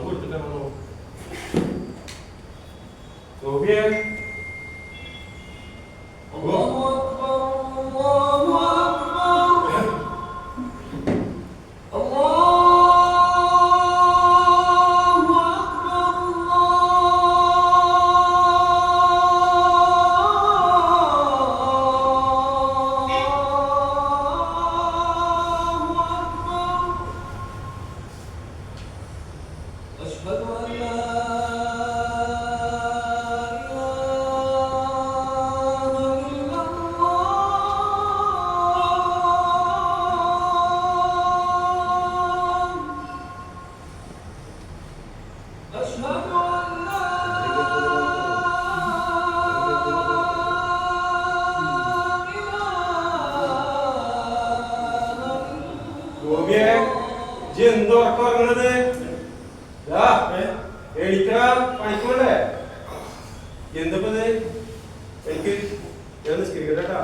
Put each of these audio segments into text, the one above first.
കൊടുത്തിട്ടാണോ Sophia എന്തോ പറഞ്ഞത് എണിക്കണ പണിക്കോണ്ടേ എന്തപ്പത് എനിക്ക് നിസ്കരിക്കട്ടാ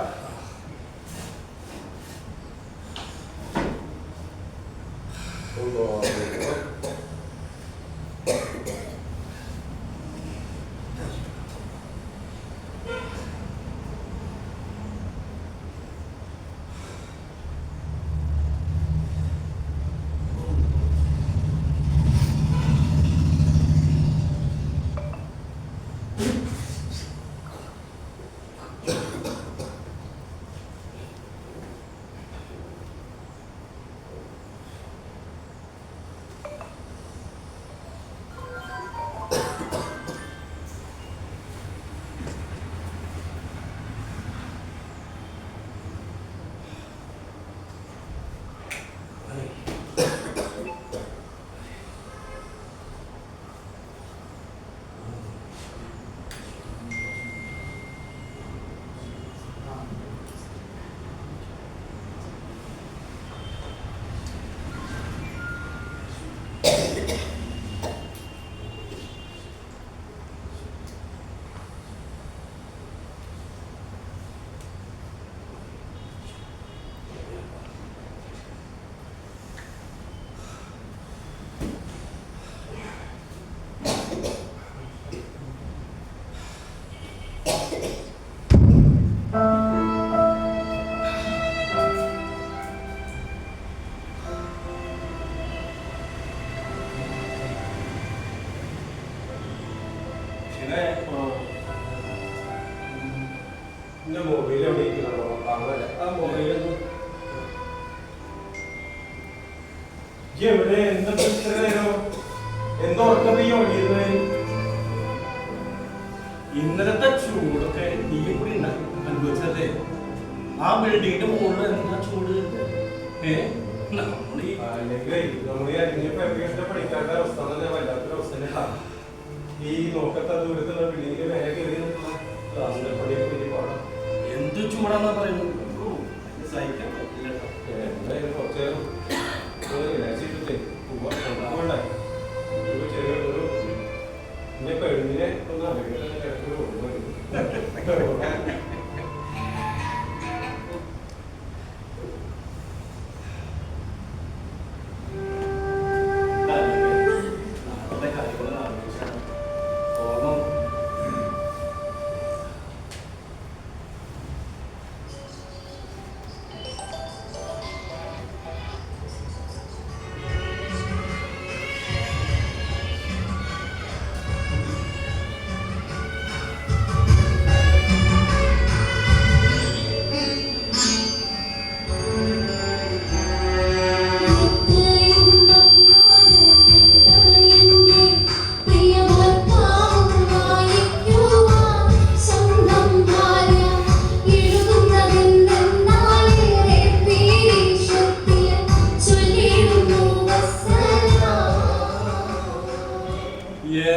മൊബൈൽ എവിടെ എവിടെ എന്താ എന്തോ ഇന്നലത്തെ ചൂടൊക്കെ നീയും കൂടി അനുഭവിച്ചല്ലേ ആ ബിൽഡിങ്ങിന്റെ മുകളിൽ എന്താ ചൂട് പഠിക്കാത്ത അവസ്ഥ വല്ലാത്തൊരു അവസ്ഥ ഈ നോക്കത്ത ദൂരത്തുള്ള ബിൽഡിങ്ങിന്റെ മേലെ കയറി എന്ത് ചൂടാന്നാ പറയുന്നത് സഹിക്കാൻ പറ്റില്ല കുറച്ച് ചെറിയൊരു എന്നെ പെണ്ണിനെ ഒന്ന് അറിയില്ല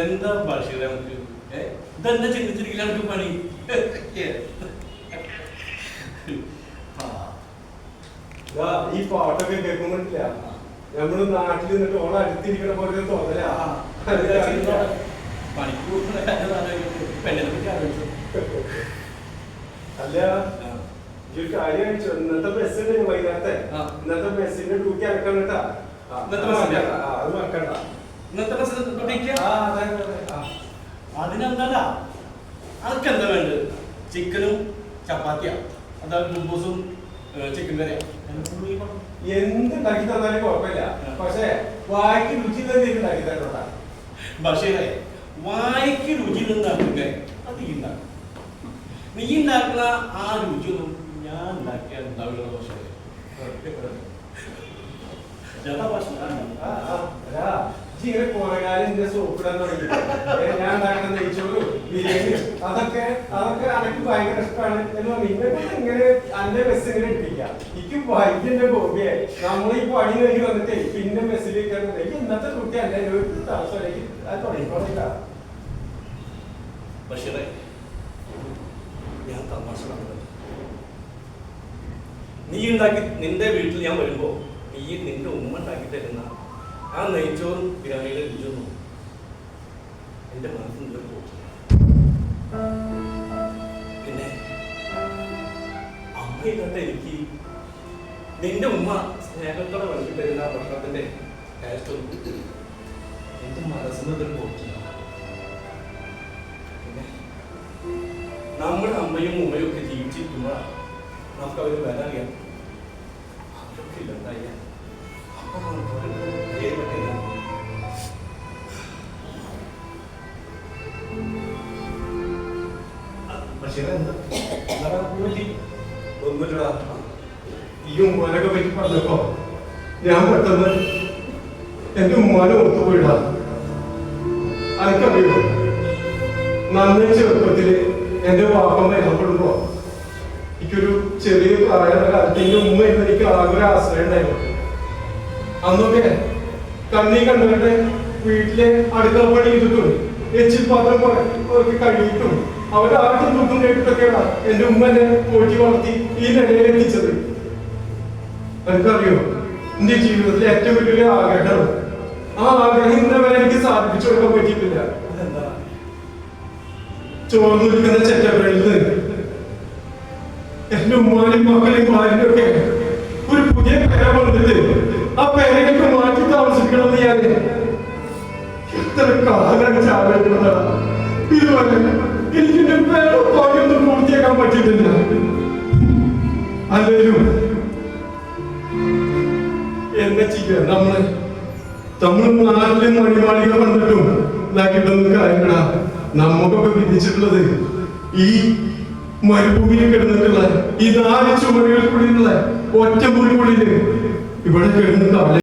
എന്താ ഭാഷ നമുക്ക് ഇതെന്താ ചിന്തിച്ചിരിക്കില്ല നമുക്ക് പണി ഈ പാട്ടൊക്കെ കേൾക്കുമ്പോട്ടില്ല നമ്മള് നാട്ടിൽ നിന്നിട്ട് ഓണം അടുത്തിരിക്കണ പോലെ തോന്നല അല്ല ഈ കാര്യം അയച്ചു ഇന്നത്തെ ബസ് ഉണ്ട് വൈകുന്നേരത്തെ ഇന്നത്തെ ബസ്സിന്റെ ഡ്യൂട്ടി അടക്കണം കേട്ടാ അത് മറക്കണ്ട ഇന്നത്തെ ആ. അതിനെന്തല്ല അനക്ക് എന്താ വേണ്ടത്? ചിക്കനും ചപ്പാത്തിയാ, അതാ ബുബൂസും ചിക്കൻ കറിയാ, എന്തുണ്ടാക്കി തന്നാലും കുഴപ്പമില്ല. പക്ഷേ വായിക്ക് രുചി തന്നെ ഉണ്ടാക്കി തരണ്ട. ബഷീറേ, വായിക്ക് രുചി ഉണ്ടാക്കുക അത് നീ ഉണ്ടാക്കുന്ന ആ രുചിയൊന്നും ഞാൻ ഉണ്ടാക്കിയാൽ ഉണ്ടാവില്ല. ബഷീറേ, ഇങ്ങനെ കുറെ കാലം എന്റെ സോപ്പിടാൻ തുടങ്ങി. ഞാൻ ഉണ്ടാക്കുന്ന നെയ്ച്ചോറും ബിരിയാണി അതൊക്കെ അനക്ക് ഭയങ്കര ഇഷ്ടമാണ് എന്ന് പറഞ്ഞു. ഇങ്ങനെ എന്റെ മെസ്സ് ഇങ്ങനെ എടുപ്പിക്കാം. എനിക്ക് വൈകിന്റെ ഹോബിയായി. നമ്മളീ പണി കഴിഞ്ഞ് വന്നിട്ടേ പിന്നെ മെസ്സിലേക്ക് ഇന്നത്തെ കുട്ടി അല്ലേ ഒരു താമസത്തിലേക്ക് അത് തുടങ്ങിക്കോളില്ല. ബഷീറേ, ഞാൻ തമാശ പറഞ്ഞത്. നീ ഉണ്ടാക്കി നിന്റെ വീട്ടിൽ ഞാൻ വരുമ്പോ നിന്റെ ഉമ്മ ഉണ്ടാക്കി തരുന്ന ആ നെയ്ച്ചോറും ബിരിയാണിയുടെ രുചിയൊന്നും എന്റെ മനസ്സിൽ നിന്ന് പോകും. പിന്നെ അമ്മയില്ലാത്ത എനിക്ക് നിന്റെ ഉമ്മ സ്നേഹത്തോടെ വളർത്തി തരുന്ന ഭക്ഷണത്തിന്റെ ടേസ്റ്റൊന്നും എന്റെ മനസ്സിൽ പോയിട്ടില്ല. പിന്നെ നമ്മുടെ അമ്മയും ഉമ്മയും ഒക്കെ ജീവിച്ചിരിക്കുമ്പോഴാണ് നമുക്ക് അവർ വില അറിയാം. അവരൊക്കെ ഇല്ലെന്തായ ഒന്നുമില്ലടാ, ഈ ഉമ്മാനൊക്കെ പറ്റി പറഞ്ഞപ്പോ ഞാൻ പെട്ടെന്ന് എന്റെ ഉമ്മാനെ ഓർത്തുപോയിടാ. അനക്കറിയോ, നന്നേ ചെറുപ്പത്തില് എന്റെ വാപ്പ മരണപ്പെടുമ്പോ എനിക്കൊരു ചെറിയ പ്രായമുള്ള കാലത്ത് എന്റെ ഉമ്മ എനിക്ക് ആകെ ഒരു ആശ്രയം ഉണ്ടായിരുന്നു. അന്നൊക്കെ കണ്ണീ കണ്ടവരുടെ വീട്ടിലെ അടുക്കള പണി ചെയ്തിട്ടും എച്ചിൽ പാത്രം അവർക്ക് കഴുകിയിട്ടും അവരാദ്യം ദുഃഖം കേട്ടിട്ടൊക്കെയാണ് എന്റെ ഉമ്മ എന്നെ പോറ്റി വളർത്തി ഈ നിലയിൽ എത്തിച്ചത്. എനിക്കറിയോ, എന്റെ ജീവിതത്തിലെ ഏറ്റവും വലിയൊരു ആഗ്രഹം, ആ ആഗ്രഹം ഇന്നേ വരെ എനിക്ക് സാധിപ്പിച്ചു കൊടുക്കാൻ പറ്റിയിട്ടില്ല. ചോർന്നു നിൽക്കുന്ന ചെറ്റപ്പുരയിൽ നിന്ന് എന്റെ ഉമ്മാനും മക്കളെയും ഭാര്യയും ഒക്കെ ഒരു പുതിയ പേര വന്നിട്ട് ആ പേരൊക്കെ മാറ്റി താമസിക്കണമെന്ന് ഞാൻ എത്ര കാലം ചാവേണ്ടതാണ്. ഇതുവരെ എനിക്ക് എന്റെ പേരുടെ ഭാഗ്യൊന്നും പൂർത്തിയാക്കാൻ പറ്റിയിട്ടില്ല. അല്ലേലും എന്നെ ചെയ്യാൻ നമ്മള് നാട്ടിലെ മണിമാളിക വന്നിട്ടും ഇതാക്കിയിട്ടൊന്നും കാര്യങ്ങളാ. നമുക്കൊക്കെ വിധിച്ചിട്ടുള്ളത് ഈ മരുഭൂമിയിൽ കിടന്നിട്ടുള്ള ഈ 4 ചുമരുകൾക്കുള്ളിലുള്ള ഒറ്റ മുറിക്കുള്ളില് ഇവിടെ കിടന്ന് കാല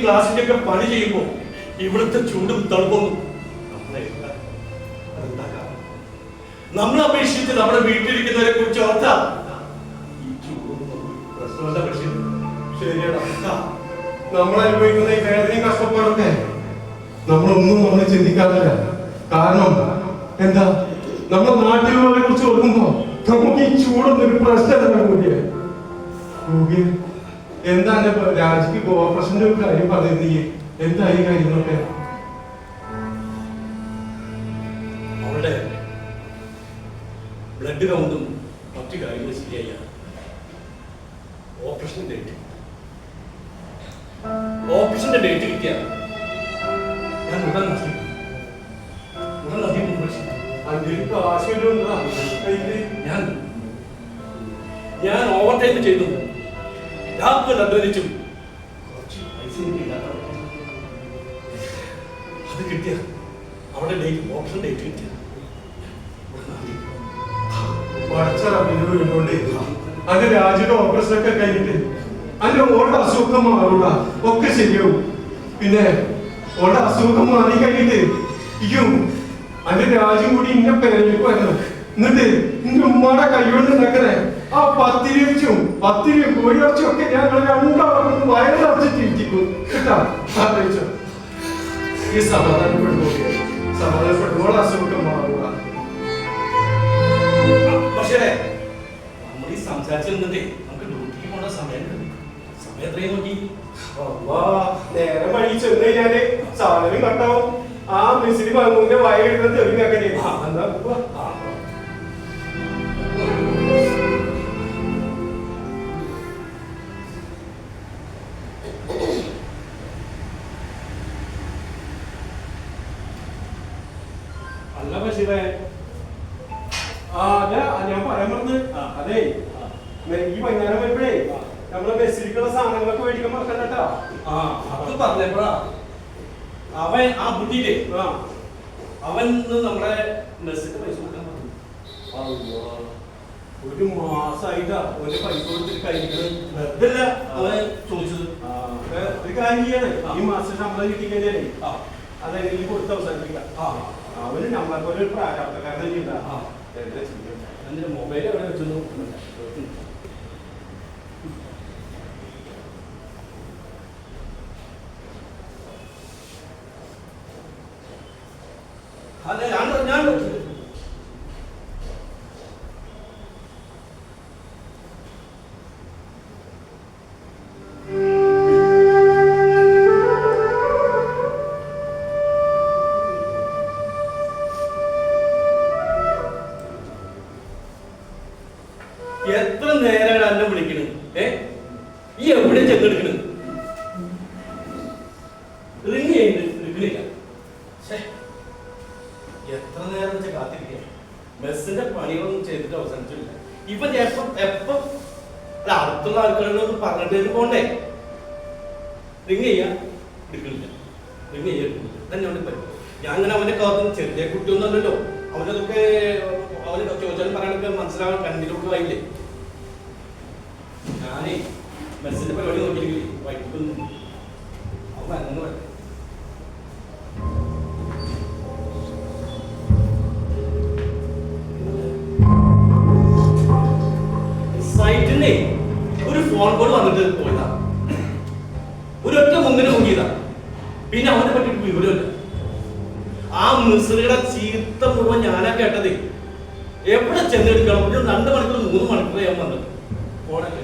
ഗ്ലാസിന്റെ ഒക്കെ പണി ചെയ്യുമ്പോ ഇവിടുത്തെ ചൂടും തണുപ്പൊന്നും അതെന്താ കാരണം? നമ്മൾ അപേക്ഷിച്ച് നമ്മുടെ വീട്ടിലിരിക്കുന്നവരെ കുറിച്ച് ഓർത്താ ഈ ചൂടൊന്നും പ്രശ്നമല്ല. പക്ഷേ ശരിയാടാ, നമ്മൾ അനുഭവിക്കുന്ന ഈ വേദനയും കഷ്ടപ്പാടൊക്കെ നമ്മൾ ചിന്തിക്കാറില്ല. കാരണം എന്താ, നമ്മുടെ നാട്ടിലുള്ളവരെ കുറിച്ച് ഓർക്കുമ്പോ നമുക്ക് ഈ ചൂടൊന്നും ഒരു പ്രശ്നമല്ല. കൂകിയ എന്താ രാജിക്ക് ഓപ്പറേഷന്റെ ഒരു കാര്യം പറഞ്ഞിരുന്നീ, എന്തായി കാര്യങ്ങളൊക്കെ? അവളുടെ ബ്ലഡ് കൗണ്ടും മറ്റു കാര്യങ്ങളും ശരിയായ ഓപ്പറേഷന്റെ ഡേറ്റ് കിട്ടിയ ഞാൻ ഉടൻ ഞാൻ ഓവർ ടൈം ചെയ്തു. രാത്രി അധ്വാനിച്ചും കുറച്ച് പൈസ അത് കിട്ടിയ അവിടെ ഓപ്ഷൻ ഡേറ്റ് കിട്ടിയ അന്റെ രാജ്യയുടെ ഓപ്പറേഷൻ ഒക്കെ കഴിഞ്ഞിട്ട് അന്റെ ഓളുടെ അസുഖം മാറൂട, ഒക്കെ ശരിയാവും. പിന്നെ ഓളുടെ അസുഖം മാറി കഴിഞ്ഞിട്ട് ഇരിക്കും അന്റെ രാജ്യം കൂടി ഇന്ന പേരേക്ക് വരണം. എന്നിട്ട് നിന്റെ ഉമ്മയുടെ കൈകൊണ്ട് ഉണ്ടാക്കണേ ആ പത്തിരിച്ചും കോഴിയിറച്ചും ഒക്കെ ഞങ്ങൾ രണ്ടാളും വയറിറച്ചിട്ട് ഇരിക്കും കേട്ടാ. ആലോചിച്ചോ, ഈ സമാധാനപ്പെടുമ്പോൾ അസുഖം മാറുക. പക്ഷേ നമ്മൾ ഈ സംസാരിച്ചിരുന്നിട്ടേ നമുക്ക് ഡ്യൂട്ടിക്ക് പോകേണ്ട സമയം എത്രയും നോക്കി നേരെ വഴി ചെന്ന് കഴിഞ്ഞാല് സാധനം കട്ടാവും. ആ മിസിരി മങ്ങൂന്റെ വയ എഴുതുന്ന തെളിഞ്ഞാക്കണേ. എന്താ അല്ല ബഷീറേ, ഞാൻ പറയാൻ പറഞ്ഞത് അതെ, ഈ വൈകുന്നേരം വരുമ്പോഴേ നമ്മളെ മെസ്സിരിക്കുള്ള സാധനങ്ങളൊക്കെ മേടിക്കാൻ മറക്കണ്ടട്ടാ. അത് പറഞ്ഞപ്പോഴാ അവൻ ആ ബുദ്ധിയില്ലേ അവൻ നമ്മുടെ മെസ്സിന്റെ പൈസ കൊടുക്കാൻ പറഞ്ഞു. ഒരു മാസമായിട്ടാ ഒരു പൈസ കൊടുത്തിട്ട് കഴിക്കുന്നത്. വെറുതെ അവൻ ചോദിച്ചത്. ഒരു കാര്യം ചെയ്യണേ, ഈ മാസം ശമ്പളം കിട്ടിക്കഴിഞ്ഞാലേ അതെങ്കിലും കൊടുത്ത് അവസാനിപ്പിക്കാം. അവന് നമ്മളെ പോലെ ഒരു പ്രാരാബ്ധക്കാരൻ തന്നെയുണ്ടാ. എന്റെ മൊബൈൽ എവിടെ വെച്ചൊന്നും അതെ ഞാൻ എത്ര നേരമാണ് എന്നെ വിളിക്കണ്? ഈ എവിടെ ചെന്നെടുക്കണ്? റിങ് എടുക്കണില്ല. എത്ര നേരം വെച്ചാൽ കാത്തിരിക്കുക? ബസ്സിന്റെ പണികളൊന്നും ചെയ്തിട്ട് അവസാനിച്ചില്ല. ഇപ്പൊ എപ്പം അടുത്തുള്ള ആൾക്കാരോടൊന്നും പറഞ്ഞിട്ട് പോണ്ടേ? റിങ് ചെയ്യാ എടുക്കണില്ല, റിങ് ചെയ്യാൻ എടുക്കണില്ല. തന്നെ പറ്റും. ഞാൻ അങ്ങനെ അവന്റെ കാത്തും ചെറിയ കുട്ടിയൊന്നുമല്ലല്ലോ. അവനതൊക്കെ അവന് ചോദിച്ചാലും പറയാനൊക്കെ മനസ്സിലാവാൻ കണ്ണിലോട്ട് വായില്ലേ. ഞാനേ ബസ്സിന്റെ പരിപാടി നോക്കിയില്ലേ വൈകിട്ടൊന്നും അവൻ അങ്ങനെ വരട്ടെ. സൈറ്റിന്റെ ഒരു ഫോൺ കോൾ വന്നിട്ട് പോയതാ. ഒരൊറ്റ മുന്നിന് നോക്കിയതാ. പിന്നെ അവനെ പറ്റിയിട്ട് വിവരമില്ല. ആ മിസ്രിയുടെ ചീത്ത മുഴുവൻ ഞാനാ കേട്ടത്. എവിടെ ചെന്നെടുക്കണം? ഒരു 2 മണിക്കൂർ 3 മണിക്കൂർ ഞാൻ വന്നത് ഫോണൊക്കെ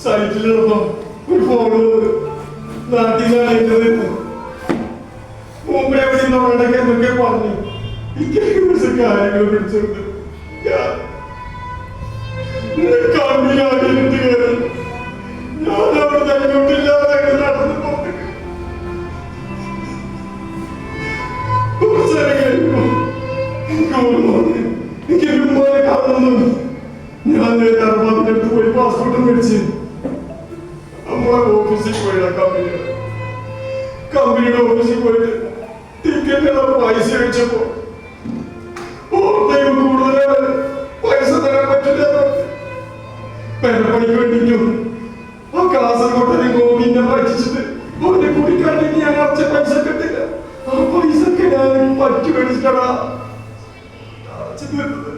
സൈറ്റിലുള്ളപ്പോ ഒരു ഫോൺ നാട്ടിൽ നിന്നാണ് മുമ്പേ എവിടെ നോണ്ടൊക്കെ എന്തൊക്കെ പറഞ്ഞു കുറച്ച് കാര്യങ്ങൾ പിടിച്ചെടുത്ത് കണ്ണിലാടിയിട്ട് കയറി ഞാൻ അവിടെ തന്നോട്ടില്ലാതെ നടന്നു പോയി. കുറച്ചേരം കഴിയുമ്പോ എനിക്ക് ഉമ്മാനെ കാണുന്നു. ഞാൻ നേരെ അറുപതിന്റെ അടുത്ത് പോയി പാസ്പോർട്ടും മേടിച്ച് നമ്മളെ ഓഫീസിൽ പോയിടാ കമ്പനിയുടെ ഓഫീസിൽ പോയിട്ട് ടിക്കറ്റിനുള്ള പൈസ വെച്ചപ്പോ ഓർത്തേക്ക് കൂടുതലാണ് പൈസ തരാൻ പറ്റില്ല. പെരപ്പണിക്ക് വേണ്ടിയിട്ടും ആ കാസർഗോട്ടെ ഗോപിനെ പറ്റിച്ചിട്ട് അവന്റെ കുടിക്കാണ്ടിട്ട് ഞാൻ അടച്ച പൈസ കിട്ടില്ല. ആ പൈസ ഒക്കെ ഞാൻ പറ്റി മേടിച്ചിട്ടാണ് അടച്ചു തീർത്തത്.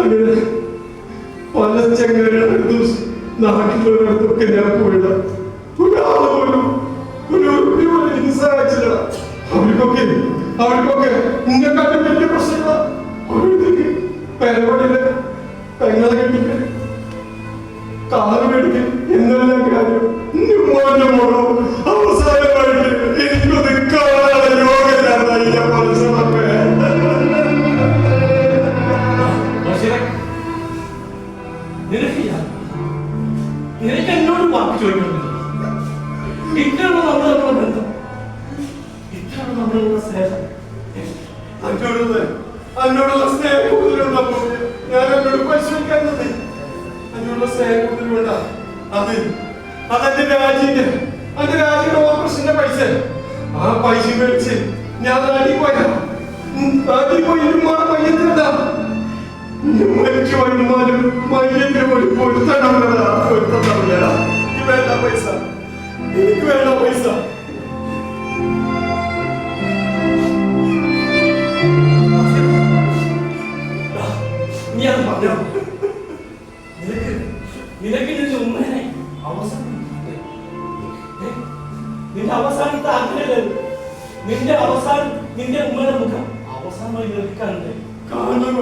അങ്ങനെ പല ചെങ്ങടുത്ത് നാട്ടിലുള്ളടത്തൊക്കെ ഞാൻ പോയിട ഒരാള് പോലും ഒരു ഉറുപ്പിക പോലും എനിക്ക് സഹായിച്ചില്ല. അവർക്കൊക്കെ ഇങ്ങനെക്കാട്ടും വലിയ പ്രശ്നങ്ങള ഓരോരുത്തർക്ക് പെരപണിയില് പെങ്ങളെ കെട്ടിക്ക് കാറ് മേടിക്കും എന്നെല്ലാം കാര്യം ഉമ്മാന്റെ മോളോ അവസാനമായിട്ട് എനിക്കൊന്ന് കാണാതെ യോഗമില്ലാതായില്ല. നിനക്ക് എന്നോട് വാക്ക് ചോദിക്കുന്നില്ല. ഇത്രയുള്ള നമ്മളുള്ള ബന്ധം, ഇത്രയുള്ള നമ്മളുള്ള സ്നേഹം, എന്നോടുള്ള സ്നേഹം കൂടുതലുണ്ടപ്പോ ഞാൻ എന്നോട് പരിശോധിക്കുന്നത് എന്നോടുള്ള സ്നേഹം കൂടുതലുണ്ടാ. അതെന്റെ രാജ്യത്തിന്റെ ഓപ്പറേഷന്റെ പൈസ. ആ പൈസ മേടിച്ച് ഞാൻ നാട്ടിൽ പോയി ഉമ്മാടെ പയ്യത്തിനെന്താ മരിച്ചു വരുമാനം മയ്യത്തിന് ഒരു പൊരുത്തണ്ടാവില്ലടാ. എനിക്ക് വേണ്ട പൈസ, എനിക്ക് വേണ്ട പൈസ. നീ അത് പറഞ്ഞോ. നിനക്ക് നിന്റെ ഉമ്മനെ അവസാനം നിന്റെ അവസാനത്തെ ആഗ്രഹം നിന്റെ ഉമ്മയുടെ മുഖം അവസാനമായി നിൽക്കാനുണ്ട്. കാണണം.